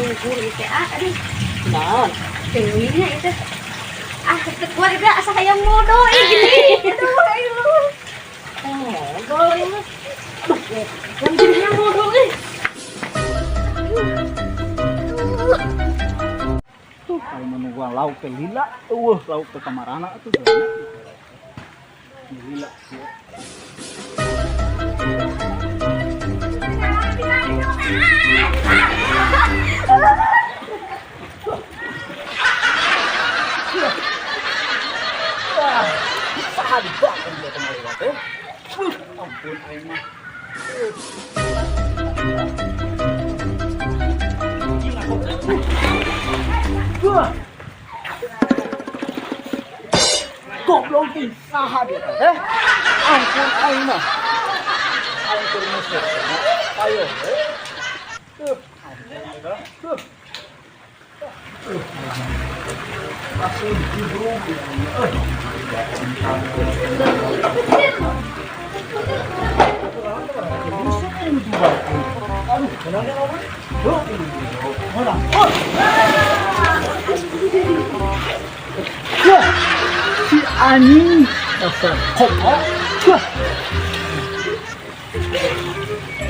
luhur itu aduh. Naon? Dewinya itu. Deket keluarga asa hayang modal gini. Aduh, ayo. Modal ini. Aduh, yang jadinya modal nih. Tuh, kalau menunggu lauk ke lila, lauk ke kamarana tuh. Lila. Sahat banget dia kemarin teh. Ampun aing mah. Goblok nih, sahat dia teh. Ampun aing mah. Ampun musuh. Ayo. Masih diburu. Si anjing dasar kopok.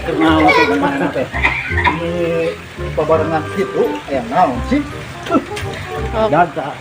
Kenal tuh kemana teh? Ini babarengan gitu, yang naon sih? Jaga.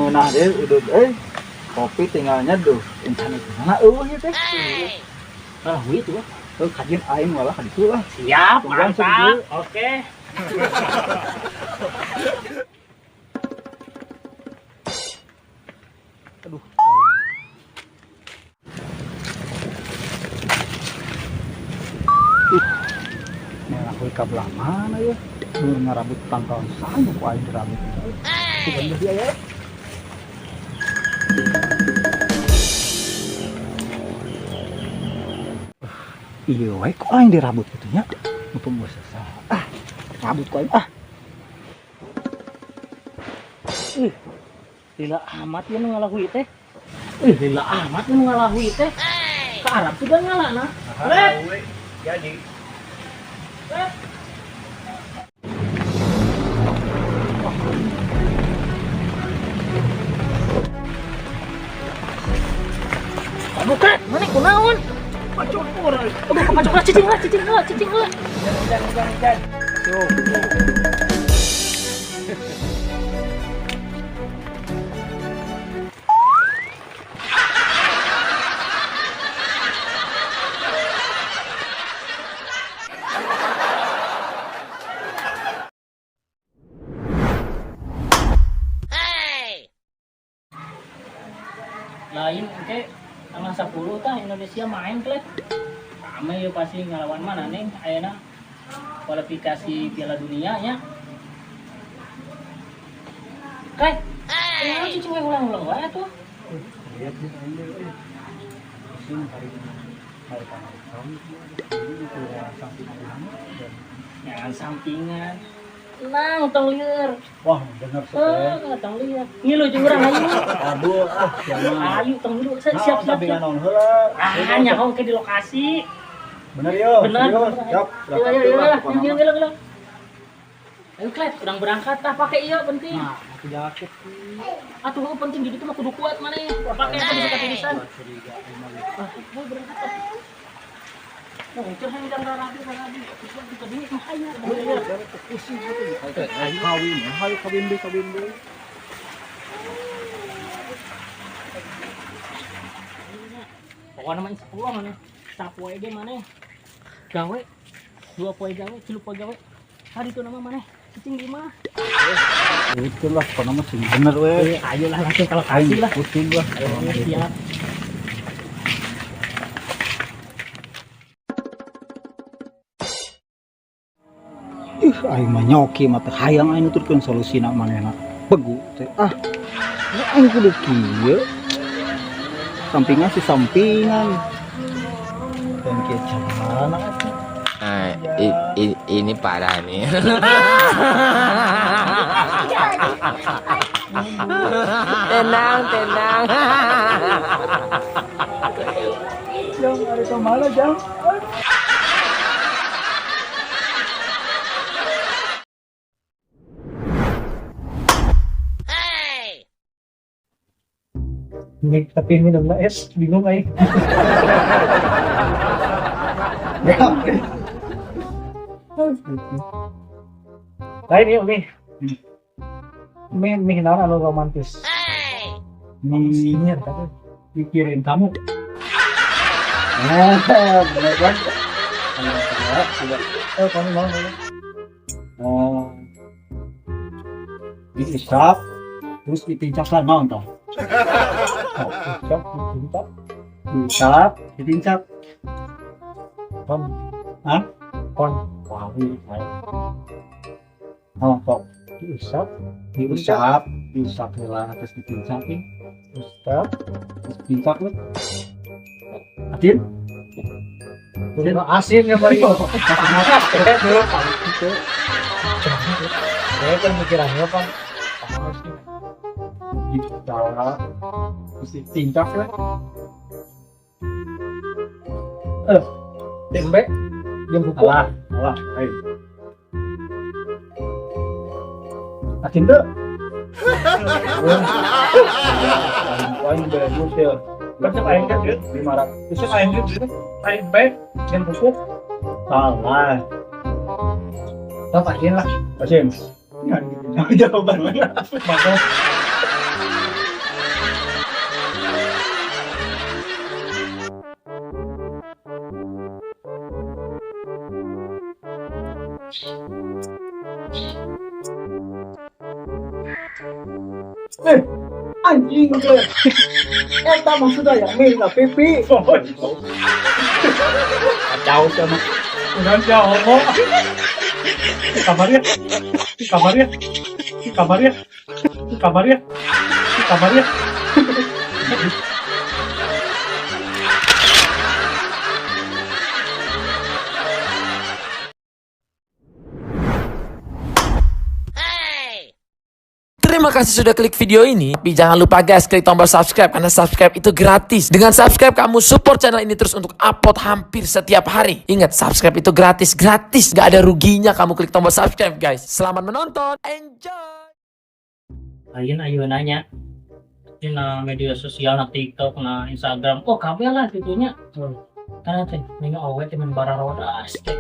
Nah deh udah kopi tinggalnya tuh internet mana ya teh ah itu kajian aing malah kan itu lah siap mantap oke. Aduh merah kabel mana ya ngarabut tangkal sana ku aing rambut itu dia ya. Iya, wae kok aing di rambut gitu nya. Mumpung geus sesah. Rambut ku aing Lila amat ya nu ngalahui teh. Lila amat ya nu ngalahui teh. Ka Arab juga ngalana. Jadi. Bukan, mana kunaon? Pacul orang. Aduh, cicing lah. Jangan. Lain oke tanggal 10 tah Indonesia main klek. Rame ya pasti ngelawan mana neng ayeuna kualifikasi Piala Dunia nya. Klek. Ya cicing we ulang-ulang wae tuh. Lihat di sana sini hari tahun itu sampingan dan Jangan sampingan. Nang tong lieur. wah bener sekali. Tong lieur. Ngilu jeung urang ayu. Aduh jangan. Ayu tong ngilu siap. Sampingan naon heula. Nyaho ke di lokasi. Bener yo. Bener. Siap. Iya. Ayo klep, kurang berangkat tah pakai iya penting. Nah, aku jaket. Atuh penting jadi tuh mah kudu kuat mana ya. Pakai apa bisa ketirisan. Mau berangkat tah. Oh, itu hanya jam rapi rapi. Kita dulu mah aya. Pusing gitu. Ayo kawin deh. Pokoknya mah 10 mana. Sapoe ge mana. Gawe 2 poe gawe, 3 poe gawe. Hari itu nama mana? Cicing 5. Itulah kono mah sing bener we. Ayolah langsung kalau kasih lah. Pusing gua. Siap. Aing mah nyoki mah teh hayang aing nuturkeun solusina manehna. Begu teh. Ah, ini aing kudu kieu. Sampingan si sampingan. Dan kieu mana atuh? Nah, ini parah nih. Tenang, tenang. Jang, ada ke mana, Jang? Ini tapi minum es, bingung aing. Lain yuk nih. Mie naon anu romantis. Mie tadi pikirin kamu. Bener kan? Kamu mau Oh. Diisap, terus ditincapkan mau toh? Diisap, ditincap. kon Hah? kon wangi Oh, kok. diusap Diusap, diusap heula terus ditincapin. usap Terus ditincap lu. Adin? udah asin ya bari saya kan mikirannya kan Kita terus ditincap ya. tempe yang buku Alah, ayo. Adin tuh. Paling bagus ya. Besok ayam kan yuk 500. besok ayam yuk tempe yang buku Salah. tak asin lah Asin. Jawaban mana? maka Anjing ke. Eta maksudnya yang minta pipi. Kacau sama. udah jauh kabarnya kabarnya kabarnya kabarnya kabarnya Terima kasih sudah klik video ini. Tapi jangan lupa guys, klik tombol subscribe karena subscribe itu gratis. Dengan subscribe kamu support channel ini terus untuk upload hampir setiap hari. Ingat, subscribe itu gratis, gratis. Gak ada ruginya kamu klik tombol subscribe guys. Selamat menonton, enjoy. ayeuna nanya di media sosial na TikTok na Instagram oh kabeh lah gitunya karena teh nengok awet temen bara roda teh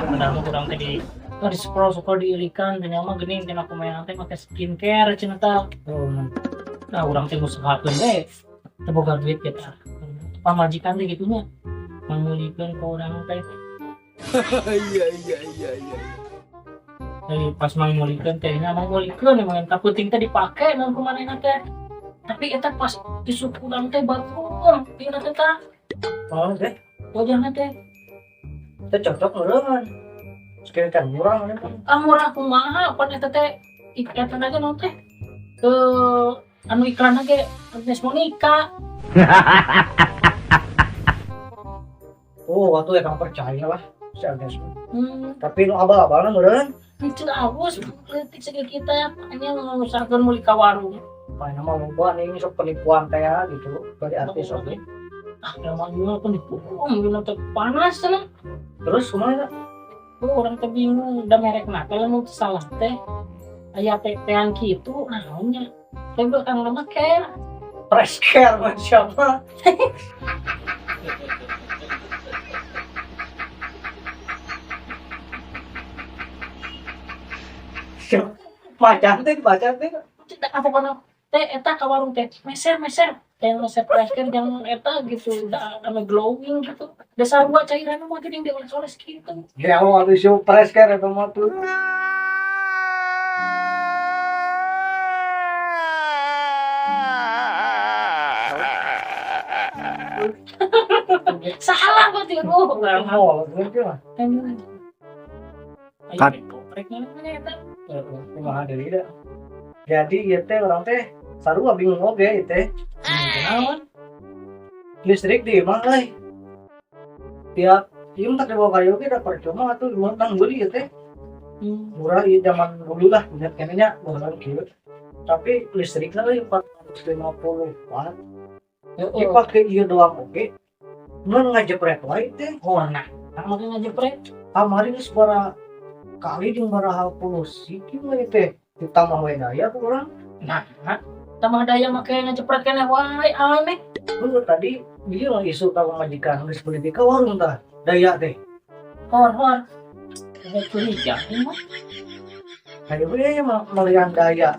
benar kurang tadi di scroll diirikan dan mah geuning tina aku main teh make skincare cenah tah nah urang teh ngusahakeun we teu boga duit kita pamajikan teh gitunya mangulikeun ka urang teh Jadi pas mangulikeun tehnya mangulikeun emang eta penting teh dipake naon kumanehna teh tapi eta pas disukuran teh batur dina teh tah oh teh wajahna teh cocok eureun sekitar murah murah kumaha pan eta teh iklan aja naon teh anu iklan ge Agnes Monica oh waktu ya kamu percaya lah si Agnes tapi nu abal-abalna meureun itu awas kritik segala kita hanya mengusahakan muli ka warung mana mau gua nih sok penipuan teh gitu dari artis oke emang juga penipuan gila teh panas cenah terus kumaha orang teh bingung da merek nakal nu salah teh aya tetean kitu naonnya teh belakang nama care fresh care masyaallah macan teh apa kana teh eta ka warung teh meser teh resep fresker yang eta gitu da ame glowing gitu dasar gua cairan mah geuning dioles-oles kitu Ya mau habis show fresker eta mah tuh. salah berarti mau gitu Kat. Kumaha deui da. Jadi ieu teh orang teh sarua bingung oge ieu teh. Kenaon? Listrik di mana euy? Tiap ieu tak dibawa kayu ge da percuma atuh menang beli ieu teh. Murah ieu zaman dulu lah, ingat kene nya murah kieu. Tapi listriknya euy 450 watt. Dipake ieu doang oge. Mun ngajepret wae teh. Oh, nah makin ngajepret. Kamari geus bara kali jeung baraha polusi kieu we teh. Ditambah we daya tuh urang. Nah, tambah daya make ngajepret kene wae aneh. Lu tadi dia lagi isu ka majikan geus beli di ka warung tah. Daya teh. Hor. Kayak curiga ini mah. Hayu we malian daya.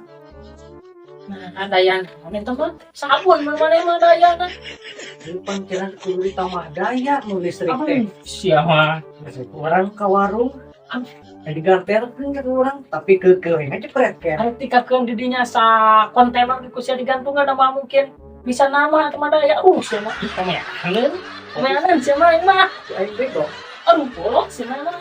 Nah, dayan. Ane tempat sabun mana mah dayana. Di panceran kudu ditambah daya nu listrik teh. Siapa? Orang ka warung diganterkeun ka urang tapi keukeuh we ngajepret ke. Hari tikakeun di dinya sa kontainer di kusia digantung ada mah mungkin bisa nama atau daya. Siapa? Komeanan siapa yang mah? Aing bego. Aduh, bolok sih mana?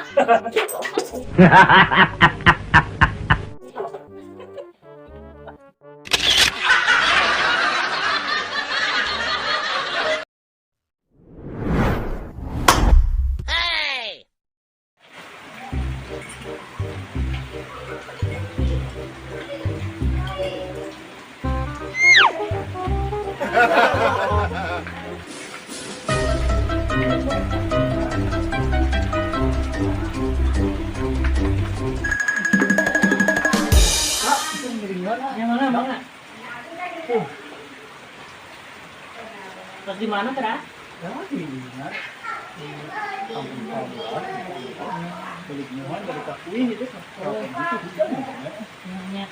Yang mana? Terus di mana kira? Ya di mana? Di kampung kawan. Beli nyaman dari kakuin itu. Kalau gitu bisa enggak? Namanya.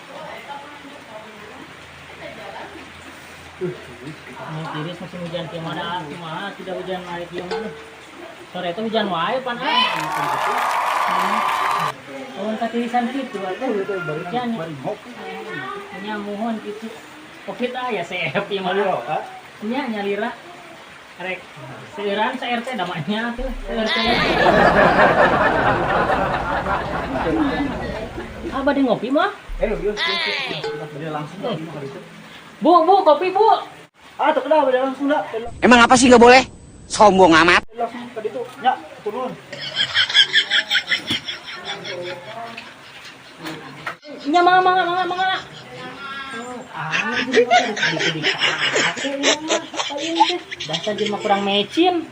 Ini tiris musim hujan kemana? Cuma tidak hujan hari kemana? Sore itu hujan wae panas. Orang katirisan gitu atau Itu baru hujan. Hanya mohon gitu. Covid ya sehat ya malu. Nya nyalira. Rek seueuran sa RT damanya tuh. RT. Abah di ngopi mah? Yuk. Beli langsung di mah itu. Bu, kopi bu. Ah, tuh kenapa beli langsung dah. Emang apa sih nggak boleh? Sombong amat. Langsung tadi tuh. Ya, turun. Nya mangga. Dasar jelema kurang mecin.